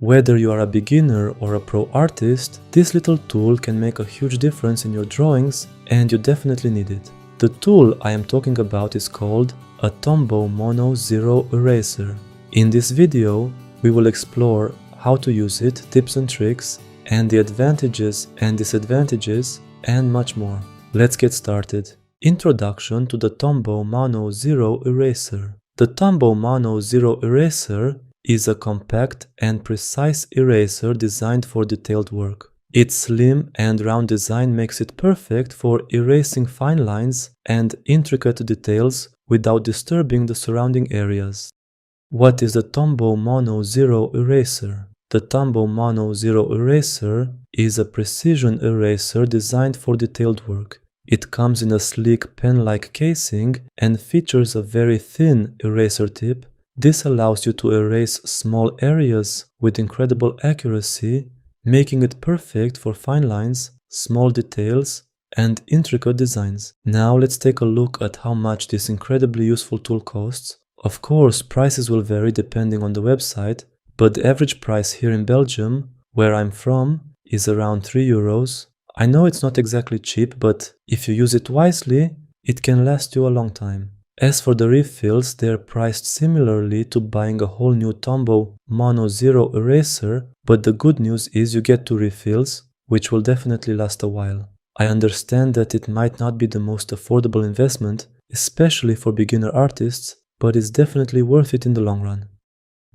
Whether you are a beginner or a pro artist, this little tool can make a huge difference in your drawings, and you definitely need it. The tool I am talking about is called a Tombow Mono Zero Eraser. In this video, we will explore how to use it, tips and tricks, and the advantages and disadvantages, and much more. Let's get started. Introduction to the Tombow Mono Zero Eraser. The Tombow Mono Zero Eraser is a compact and precise eraser designed for detailed work. Its slim and round design makes it perfect for erasing fine lines and intricate details without disturbing the surrounding areas. What is the Tombow Mono Zero Eraser? The Tombow Mono Zero Eraser is a precision eraser designed for detailed work. It comes in a sleek pen-like casing and features a very thin eraser tip. This allows you to erase small areas with incredible accuracy, making it perfect for fine lines, small details, and intricate designs. Now let's take a look at how much this incredibly useful tool costs. Of course, prices will vary depending on the website, but the average price here in Belgium, where I'm from, is around 3 euros. I know it's not exactly cheap, but if you use it wisely, it can last you a long time. As for the refills, they are priced similarly to buying a whole new Tombow Mono Zero eraser, but the good news is you get 2 refills, which will definitely last a while. I understand that it might not be the most affordable investment, especially for beginner artists, but it's definitely worth it in the long run.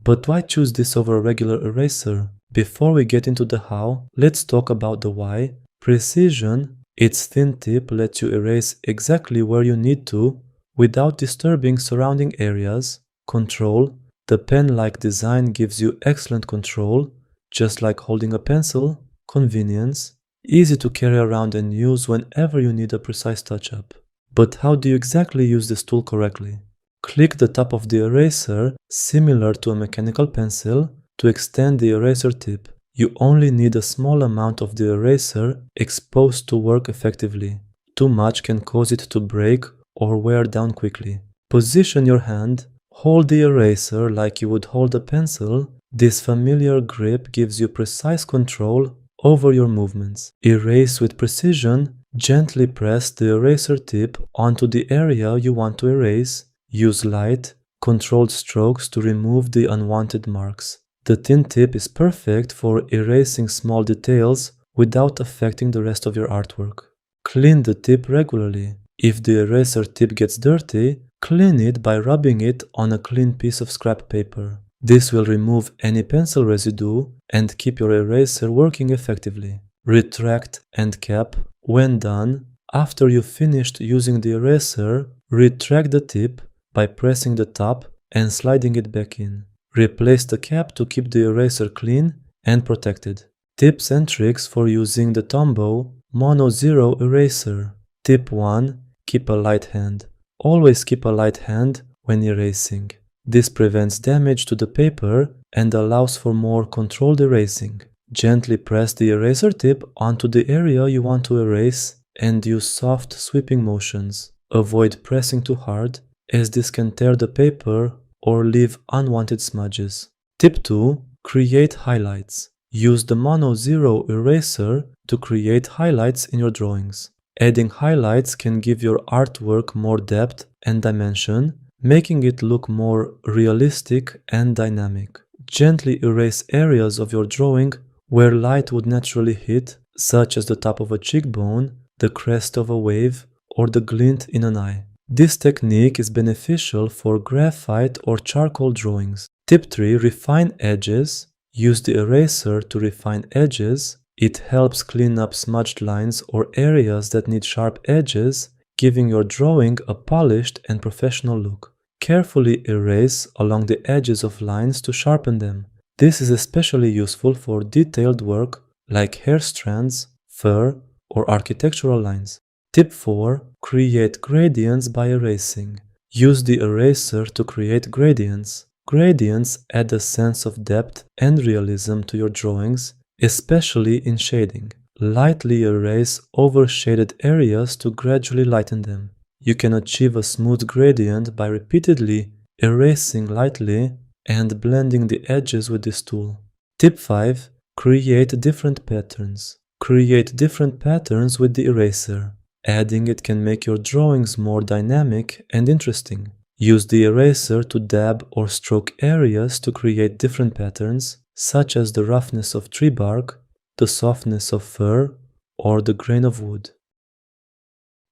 But why choose this over a regular eraser? Before we get into the how, let's talk about the why. Precision, its thin tip lets you erase exactly where you need to without disturbing surrounding areas. Control, the pen-like design gives you excellent control, just like holding a pencil. Convenience, easy to carry around and use whenever you need a precise touch-up. But how do you exactly use this tool correctly? Click the top of the eraser, similar to a mechanical pencil, to extend the eraser tip. You only need a small amount of the eraser exposed to work effectively. Too much can cause it to break or wear down quickly. Position your hand, hold the eraser like you would hold a pencil. This familiar grip gives you precise control over your movements. Erase with precision, gently press the eraser tip onto the area you want to erase. Use light, controlled strokes to remove the unwanted marks. The thin tip is perfect for erasing small details without affecting the rest of your artwork. Clean the tip regularly. If the eraser tip gets dirty, clean it by rubbing it on a clean piece of scrap paper. This will remove any pencil residue and keep your eraser working effectively. Retract and cap. When done, after you've finished using the eraser, retract the tip by pressing the top and sliding it back in. Replace the cap to keep the eraser clean and protected. Tips and tricks for using the Tombow Mono Zero Eraser. Tip 1. Keep a light hand. Always keep a light hand when erasing. This prevents damage to the paper and allows for more controlled erasing. Gently press the eraser tip onto the area you want to erase and use soft sweeping motions. Avoid pressing too hard, as this can tear the paper or leave unwanted smudges. Tip 2. Create highlights. Use the Mono Zero Eraser to create highlights in your drawings. Adding highlights can give your artwork more depth and dimension, making it look more realistic and dynamic. Gently erase areas of your drawing where light would naturally hit, such as the top of a cheekbone, the crest of a wave, or the glint in an eye. This technique is beneficial for graphite or charcoal drawings. Tip 3. Refine edges. Use the eraser to refine edges. It helps clean up smudged lines or areas that need sharp edges, giving your drawing a polished and professional look. Carefully erase along the edges of lines to sharpen them. This is especially useful for detailed work like hair strands, fur, or architectural lines. Tip 4. Create gradients by erasing. Use the eraser to create gradients. Gradients add a sense of depth and realism to your drawings, especially in shading. Lightly erase overshaded areas to gradually lighten them. You can achieve a smooth gradient by repeatedly erasing lightly and blending the edges with this tool. Tip 5. Create different patterns. Create different patterns with the eraser. Adding it can make your drawings more dynamic and interesting. Use the eraser to dab or stroke areas to create different patterns, such as the roughness of tree bark, the softness of fur, or the grain of wood.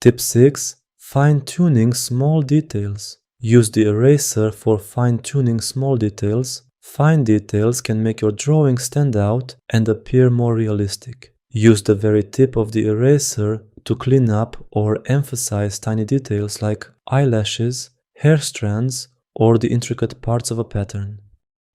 Tip 6. Fine-tuning small details. Use the eraser for fine-tuning small details. Fine details can make your drawing stand out and appear more realistic. Use the very tip of the eraser to clean up or emphasize tiny details like eyelashes, hair strands, or the intricate parts of a pattern.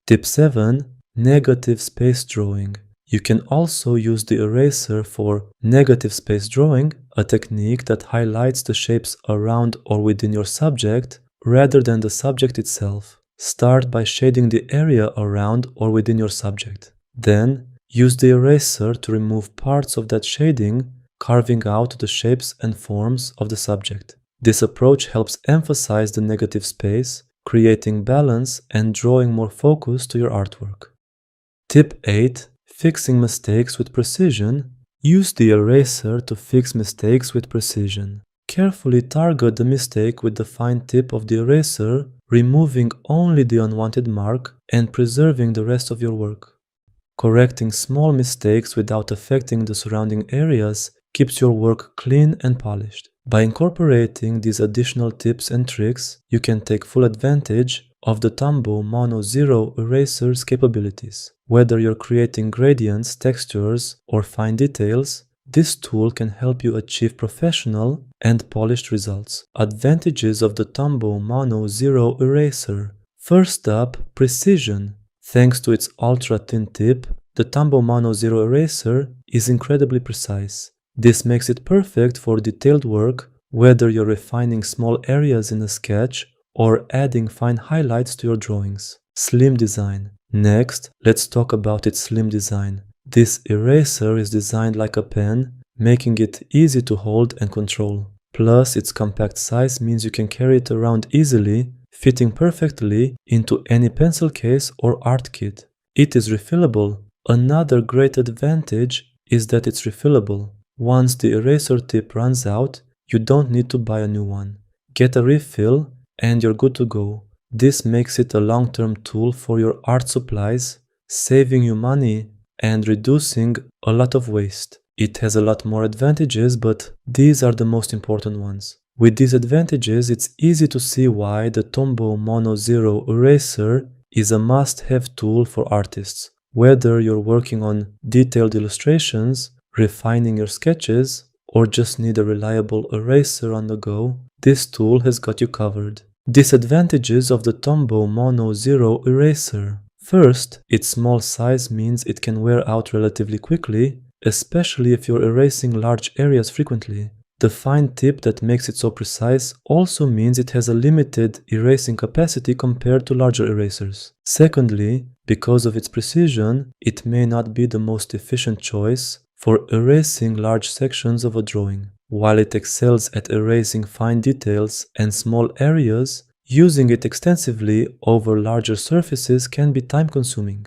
Tip 7. Negative space drawing. You can also use the eraser for negative space drawing, a technique that highlights the shapes around or within your subject rather than the subject itself. Start by shading the area around or within your subject. Then, use the eraser to remove parts of that shading, carving out the shapes and forms of the subject. This approach helps emphasize the negative space, creating balance and drawing more focus to your artwork. Tip 8. Fixing mistakes with precision. Use the eraser to fix mistakes with precision. Carefully target the mistake with the fine tip of the eraser, removing only the unwanted mark and preserving the rest of your work. Correcting small mistakes without affecting the surrounding areas keeps your work clean and polished. By incorporating these additional tips and tricks, you can take full advantage of the Tombow Mono Zero eraser's capabilities. Whether you're creating gradients, textures, or fine details, this tool can help you achieve professional and polished results. Advantages of the Tombow Mono Zero eraser. First up, precision. Thanks to its ultra-thin tip, the Tombow Mono Zero eraser is incredibly precise. This makes it perfect for detailed work, whether you're refining small areas in a sketch or adding fine highlights to your drawings. Slim design. Next, let's talk about its slim design. This eraser is designed like a pen, making it easy to hold and control. Plus, its compact size means you can carry it around easily, fitting perfectly into any pencil case or art kit. It is refillable. Another great advantage is that it's refillable. Once the eraser tip runs out, you don't need to buy a new one. Get a refill and you're good to go. This makes it a long-term tool for your art supplies, saving you money and reducing a lot of waste. It has a lot more advantages, but these are the most important ones. With these advantages, it's easy to see why the Tombow Mono Zero eraser is a must-have tool for artists. Whether you're working on detailed illustrations, refining your sketches, or just need a reliable eraser on the go, this tool has got you covered. Disadvantages of the Tombow Mono Zero eraser. First, its small size means it can wear out relatively quickly, especially if you're erasing large areas frequently. The fine tip that makes it so precise also means it has a limited erasing capacity compared to larger erasers. Secondly, because of its precision, it may not be the most efficient choice for erasing large sections of a drawing. While it excels at erasing fine details and small areas, using it extensively over larger surfaces can be time-consuming.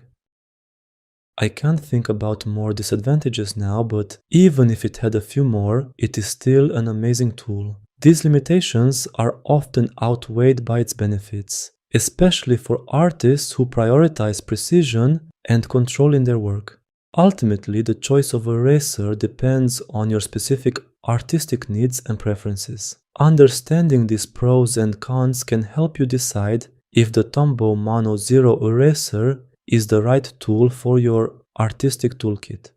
I can't think about more disadvantages now, but even if it had a few more, it is still an amazing tool. These limitations are often outweighed by its benefits, especially for artists who prioritize precision and control in their work. Ultimately, the choice of eraser depends on your specific artistic needs and preferences. Understanding these pros and cons can help you decide if the Tombow Mono Zero eraser is the right tool for your artistic toolkit.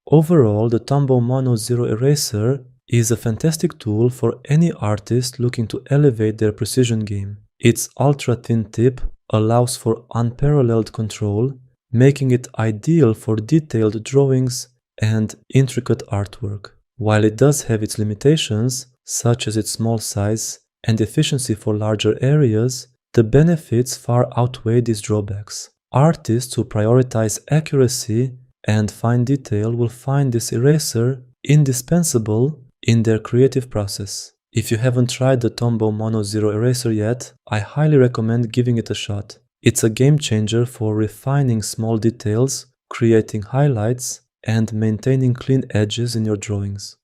Overall, the Tombow Mono Zero eraser is a fantastic tool for any artist looking to elevate their precision game. Its ultra-thin tip allows for unparalleled control, making it ideal for detailed drawings and intricate artwork. While it does have its limitations, such as its small size and efficiency for larger areas, the benefits far outweigh these drawbacks. Artists who prioritize accuracy and fine detail will find this eraser indispensable in their creative process. If you haven't tried the Tombow Mono Zero eraser yet, I highly recommend giving it a shot. It's a game changer for refining small details, creating highlights, and maintaining clean edges in your drawings.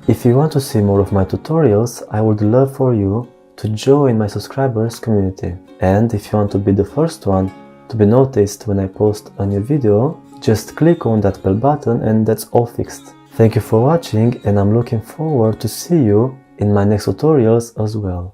If you want to see more of my tutorials, I would love for you to join my subscribers community. And if you want to be the first one to be noticed when I post a new video, just click on that bell button and that's all fixed. Thank you for watching, and I'm looking forward to see you in my next tutorials as well.